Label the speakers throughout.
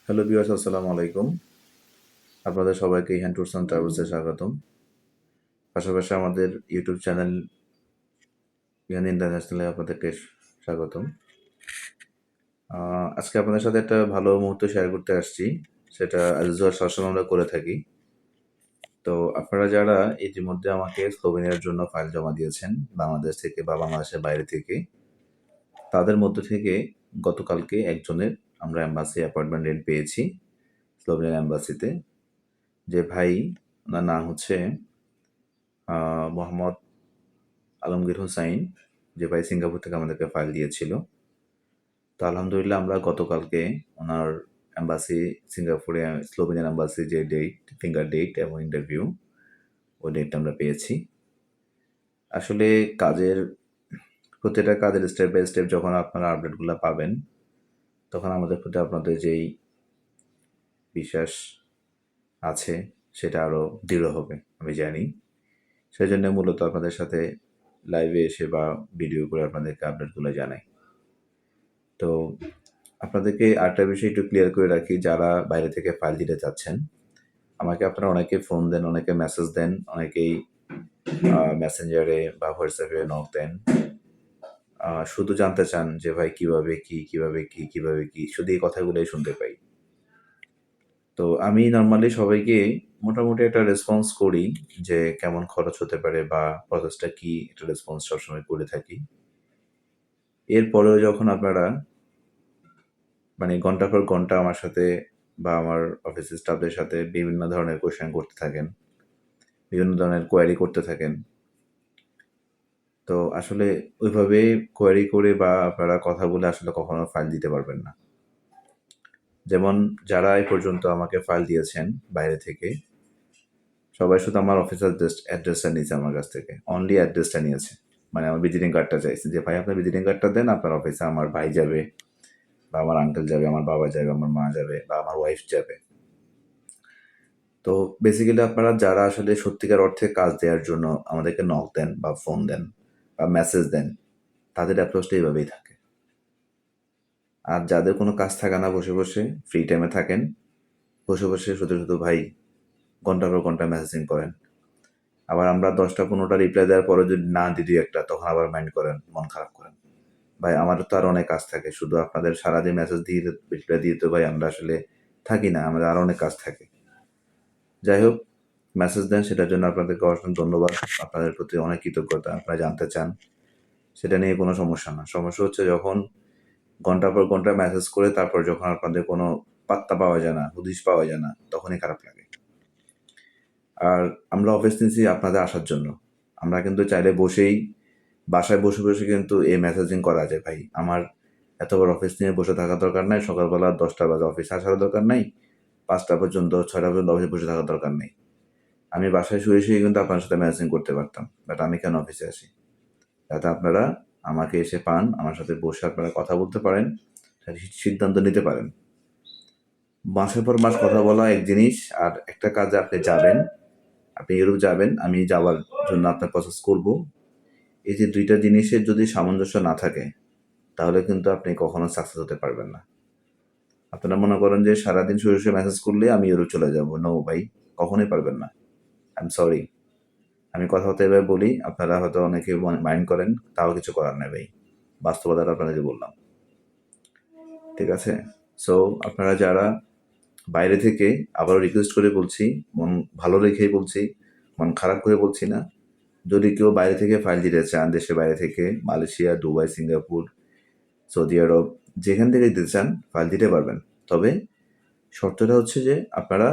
Speaker 1: Hello viewers, আসসালামু আলাইকুম। আপনাদের সবাইকে ইহান ট্যুরস অ্যান্ড ট্রাভেলসে স্বাগতম। পাশাপাশি আমাদের ইউটিউব চ্যানেল ইহান ইন্টারন্যাশনালে আপনাদেরকে স্বাগতম। আজকে আপনাদের সাথে একটা ভালো মুহূর্ত শেয়ার করতে আসছি। সেটা অ্যাজ ইউজুয়াল সবসময় আমরা করে থাকি। তো আপনারা যারা ইতিমধ্যে আমাকে স্লোভেনিয়ার জন্য ফাইল জমা দিয়েছেন বাংলাদেশ থেকে বা বাংলাদেশের বাইরে থেকে, তাদের মধ্য থেকে গতকালকে একজনের আমরা এম্বাসি অ্যাপয়েন্টমেন্ট লেটার পেয়েছি স্লোভেনিয়ান এম্বাসিতে। যে ভাই, ওনার নাম হচ্ছে মোহাম্মদ আলমগীর হোসাইন, যে ভাই সিঙ্গাপুর থেকে আমাদেরকে ফাইল দিয়েছিল। তো আলহামদুলিল্লাহ আমরা গতকালকে ওনার এম্বাসি সিঙ্গাপুরে স্লোভেনিয়ান এম্বাসি যে ডেট, ফিঙ্গার ডেট এবং ইন্টারভিউ, ওই ডেটটা আমরা পেয়েছি। আসলে প্রতিটা কাজের স্টেপ বাই স্টেপ যখন আপনারা আপডেটগুলো পাবেন, তখন আমাদের প্রতি আপনাদের যেই বিশ্বাস আছে সেটা আরও দৃঢ় হবে, আমি জানি। সেই জন্য মূলত আপনাদের সাথে লাইভে এসে বা ভিডিও করে আপনাদেরকে আপডেটগুলো জানাই। তো আপনাদেরকে আরেকটা বিষয় একটু ক্লিয়ার করে রাখি, যারা বাইরে থেকে ফাইল দিতে চাচ্ছেন, আমাকে আপনারা অনেকে ফোন দেন, অনেকে মেসেজ দেন, অনেকেই মেসেঞ্জারে বা হোয়াটসঅ্যাপে নক দেন। শুধু জানতে চান যে ভাই কিভাবে কি, শুধু এই কথাগুলোই শুনতে পাই। তো আমি নর্মালি সবাইকে মোটামুটি একটা রেসপন্স করি যে কেমন খরচ হতে পারে বা প্রসেসটা কি, একটা রেসপন্স সবসময় করে থাকি। এরপরেও যখন আপনারা মানে ঘন্টার পর ঘন্টা আমার সাথে বা আমার অফিসের স্টাফদের সাথে বিভিন্ন ধরনের কোয়েশ্চেন করতে থাকেন, বিভিন্ন ধরনের কোয়ারি করতে থাকেন, তো আসলে ওইভাবে কোয়ারি করে বা আপনারা কথা বলে আসলে কখনো ফাইল দিতে পারবেন না। যেমন যারা এই পর্যন্ত আমাকে ফাইল দিয়েছেন বাইরে থেকে, সবাই শুধু আমার অফিসের অ্যাড্রেসটা নিয়েছে আমার কাছ থেকে, অনলি অ্যাড্রেসটা নিয়েছে। মানে আমার ভিজিটিং কার্ডটা চাইছে যে ভাই আপনার ভিজিটিং কার্ডটা দেন, আপনার অফিসে আমার ভাই যাবে বা আমার আঙ্কেল যাবে, আমার বাবা যাবে, আমার মা যাবে বা আমার ওয়াইফ যাবে। তো বেসিক্যালি আপনারা যারা আসলে সত্যিকার অর্থে কাজ দেওয়ার জন্য আমাদেরকে নক দেন বা ফোন দেন বা মেসেজ দেন, তাদের অ্যাপ্রোচটা এইভাবেই থাকে। আর যাদের কোনো কাজ থাকে না, বসে বসে ফ্রি টাইমে থাকেন, বসে বসে শুধু ভাই ঘন্টার পর ঘন্টা মেসেজিং করেন। আবার আমরা 10টা-15টা রিপ্লাই দেওয়ার পরে যদি না দিই একটা, তখন আবার মাইন্ড করেন, মন খারাপ করেন। ভাই আমারও তো আরও অনেক কাজ থাকে, শুধু আপনাদের সারাদিন মেসেজ দিয়ে রিপ্লাই দিয়ে তো ভাই আমরা আসলে থাকি না, আমাদের আরও অনেক কাজ থাকে। যাই হোক, মেসেজ দেন সেটার জন্য আপনাদেরকে অসংখ্য ধন্যবাদ। আপনাদের প্রতি অনেক কৃতজ্ঞতা। আপনারা জানতে চান, সেটা নিয়ে কোনো সমস্যা না। সমস্যা হচ্ছে যখন ঘন্টার পর ঘন্টা মেসেজ করে তারপর যখন আপনাদের কোনো পাত্তা পাওয়া যায় না, হুদিস পাওয়া যায় না, তখনই খারাপ লাগে। আর আমরা অফিস নিয়েছি আপনাদের আসার জন্য। আমরা কিন্তু চাইলে বাসায় বসে বসে কিন্তু এই মেসেজিং করা যায় ভাই। আমার এত বড় অফিস নিয়ে বসে থাকার দরকার নাই। সকালবেলা 10টা বাজে অফিসে আসারও দরকার নাই। 5টা পর্যন্ত, 6টা পর্যন্ত অফিসে বসে থাকার দরকার নেই। আমি বাসায় শুয়ে কিন্তু আপনার সাথে মেসেজিং করতে পারতাম। বাট আমি কেন অফিসে আসি? যাতে আপনারা আমাকে এসে পান, আমার সাথে বসে আপনারা কথা বলতে পারেন, সিদ্ধান্ত নিতে পারেন। মাসের পর মাস কথা বলা এক জিনিস, আর একটা কাজে আপনি যাবেন, আপনি ইউরোপ যাবেন, আমি যাওয়ার জন্য আপনার প্রসেস করব। এই যে 2টা জিনিসের যদি সামঞ্জস্য না থাকে, তাহলে কিন্তু আপনি কখনো সাকসেস হতে পারবেন না। আপনারা মনে করেন যে সারাদিন শুয়ে মেসেজ করলে আমি ইউরোপ চলে যাব। নো ভাই, কখনোই পারবেন না। I am sorry. আমি কথাবার্তা এভাবে বলি, আপনারা হয়তো অনেকে মাইন্ড করেন, তাও কিছু করার নাই ভাই। বাস্তবতাটা আপনাদেরকে বললাম। ঠিক আছে? সো আপনারা যারা বাইরে থেকে, আবারও রিকোয়েস্ট করে বলছি, মন ভালো রেখেই বলছি, মন খারাপ করে বলছি না। যদি কেউ বাইরে থেকে ফাইল দিতে চান, দেশের বাইরে থেকে, মালয়েশিয়া, দুবাই, সিঙ্গাপুর, সৌদি আরব, যেখান থেকে দিতে চান ফাইল দিতে পারবেন। তবে শর্তটা হচ্ছে যে আপনারা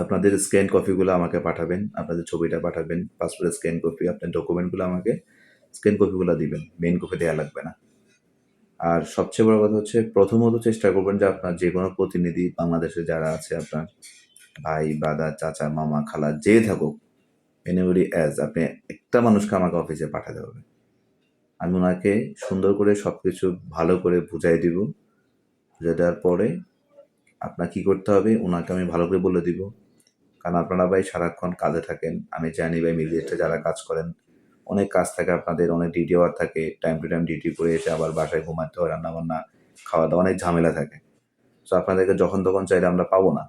Speaker 1: আপনাদের স্ক্যান কপিগুলো আমাকে পাঠাবেন, আপনাদের ছবিটা পাঠাবেন, পাসপোর্টের স্ক্যান কপি, আপনার ডকুমেন্টগুলো আমাকে স্ক্যান কপিগুলো দিবেন, মেইন কপি দেওয়া লাগবে না। আর সবচেয়ে বড় কথা হচ্ছে, প্রথমত চেষ্টা করবেন যে আপনার যে কোনো প্রতিনিধি বাংলাদেশে যারা আছে, আপনার ভাই, ব্রাদার, চাচা, মামা, খালা, যে থাকুক, এনিবডি অ্যাজ, আপনি একটা মানুষকে আমাকে অফিসে পাঠাতে হবে। আমি ওনাকে সুন্দর করে সব কিছু ভালো করে বুঝাই দিব। বুঝাই দেওয়ার পরে আপনার কী করতে হবে, ওনাকে আমি ভালো করে বলে দিব। কারণ আপনারা ভাই সারাক্ষণ কাজে থাকেন, আমি জানি ভাই মিডল যারা কাজ করেন, অনেক কাজ থাকে আপনাদের, অনেক ডিউটি আওয়ার থাকে, টাইম টু টাইম ডিউটি করে এসে আবার বাসায় ঘুমাতে হয়, রান্নাবান্না, খাওয়া দাওয়া, অনেক ঝামেলা থাকে। সো আপনাদেরকে যখন তখন চাইলে আমরা পাবো না।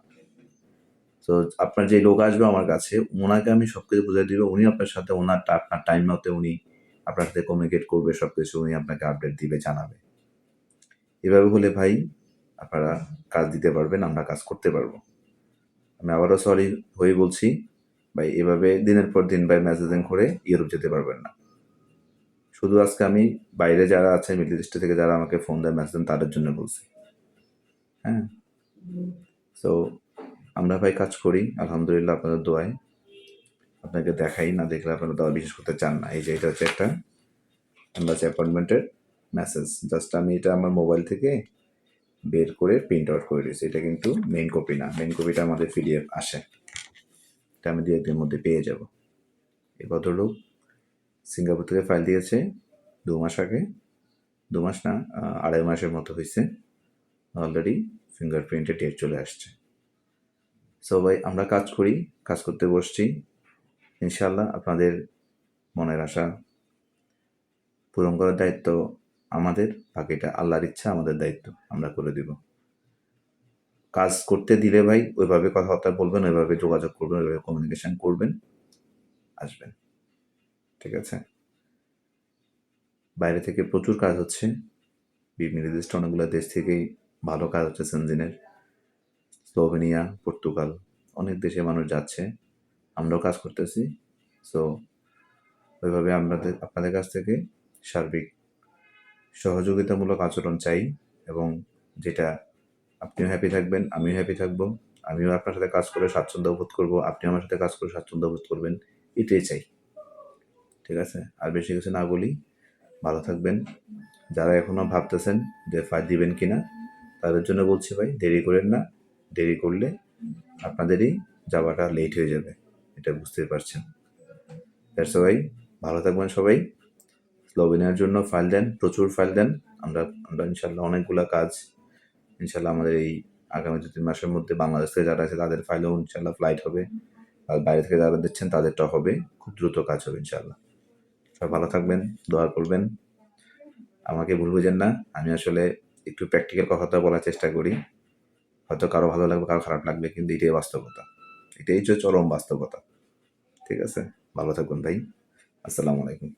Speaker 1: তো আপনার যে লোক আসবে আমার কাছে, ওনাকে আমি সব কিছু বুঝিয়ে দিব। উনি আপনার সাথে আপনার টাইম মতে উনি আপনার সাথে কমিউনিকেট করবে, সব কিছু উনি আপনাকে আপডেট দিবে, জানাবে। এভাবে হলে ভাই আপনারা কাজ দিতে পারবেন, আমরা কাজ করতে পারবো। আমি আবারও সরি হয়ে বলছি ভাই, এভাবে দিনের পর দিন ভাই মেসেজিং করে ইউরোপ যেতে পারবেন না। শুধু আজকে আমি বাইরে যারা আছে মিডল ইস্ট থেকে যারা আমাকে ফোন দেয় মেসেজ দেন তাদের জন্য বলছি। হ্যাঁ, তো আমরা ভাই কাজ করি আলহামদুলিল্লাহ আপনাদের দোয়ায়। আপনাকে দেখাই না, দেখলে আপনারা তো বিশ্বাস করতে চান না। এই যে এটা হচ্ছে একটা এম্বাসি অ্যাপয়েন্টমেন্টের মেসেজ। জাস্ট আমি এটা আমার মোবাইল থেকে বের করে প্রিন্ট আউট করে দিয়েছি। এটা কিন্তু মেইন কপি না, মেইন কপিটা আমাদের পিডিএফ আসে, এটা আমি 2-1 দিনের মধ্যে পেয়ে যাব। এই ভদ্রলোক সিঙ্গাপুর থেকে ফাইল দিয়েছে 2 মাস আগে, 2 মাস না 2.5 মাসের মতো হয়েছে। অলরেডি ফিঙ্গারপ্রিন্টের ডেট চলে আসছে। সো ভাই আমরা কাজ করি, কাজ করতে বসছি। ইনশাল্লাহ আপনাদের মনের আশা পূরণ করার দায়িত্ব আমাদের, বাকিটা আল্লাহর ইচ্ছা, আমাদের দায়িত্ব আমরা করে দিব। কাজ করতে দিলে ভাই ওইভাবে কথাবার্তা বলবেন, ওইভাবে যোগাযোগ করবেন, ওইভাবে কমিউনিকেশন করবেন, আসবেন। ঠিক আছে? বাইরে থেকে প্রচুর কাজ হচ্ছে, নির্দিষ্ট অনেকগুলো দেশ থেকেই ভালো কাজ হচ্ছে সেনজিনের। স্লোভেনিয়া, পর্তুগাল, অনেক দেশে মানুষ যাচ্ছে, আমরাও কাজ করতেছি। সো ওইভাবে আপনাদের কাছ থেকে সার্বিক সহযোগিতামূলক আচরণ চাই, এবং যেটা আপনিও হ্যাপি থাকবেন, আমিও হ্যাপি থাকবো, আমিও আপনার সাথে কাজ করে স্বাচ্ছন্দ্য বোধ করবো, আপনি আমার সাথে কাজ করে স্বাচ্ছন্দ্য বোধ করবেন, এটাই চাই। ঠিক আছে? আর বেশি কিছু না বলি, ভালো থাকবেন। যারা এখনও ভাবতেছেন যে ফাইল দিবেন কিনা, তাদের জন্য বলছি ভাই দেরি করেন না। দেরি করলে আপনাদেরই যাওয়াটা লেট হয়ে যাবে, এটা বুঝতে পারছেন। দ্যাটস ভাই, ভালো থাকবেন সবাই। স্লোভেনিয়ার জন্য ফাইল দেন, প্রচুর ফাইল দেন। আমরা ইনশাল্লাহ অনেকগুলো কাজ ইনশাল্লাহ আমাদের এই আগামী 2-3 মাসের মধ্যে বাংলাদেশ থেকে যারা আছে তাদের ফাইলও ইনশাল্লাহ ফ্লাইট হবে, আর বাইরে থেকে যারা দিচ্ছেন তাদেরটাও হবে। খুব দ্রুত কাজ হবে ইনশাল্লাহ। সব ভালো থাকবেন, দোয়া করবেন, আমাকে ভুল বুঝেন না। আমি আসলে একটু প্র্যাকটিক্যাল কথা বলার চেষ্টা করি, হয়তো কারো ভালো লাগবে, কারো খারাপ লাগবে, কিন্তু এটাই বাস্তবতা, এটাই হচ্ছে চরম বাস্তবতা। ঠিক আছে? ভালো থাকবেন ভাই, আসসালামু আলাইকুম।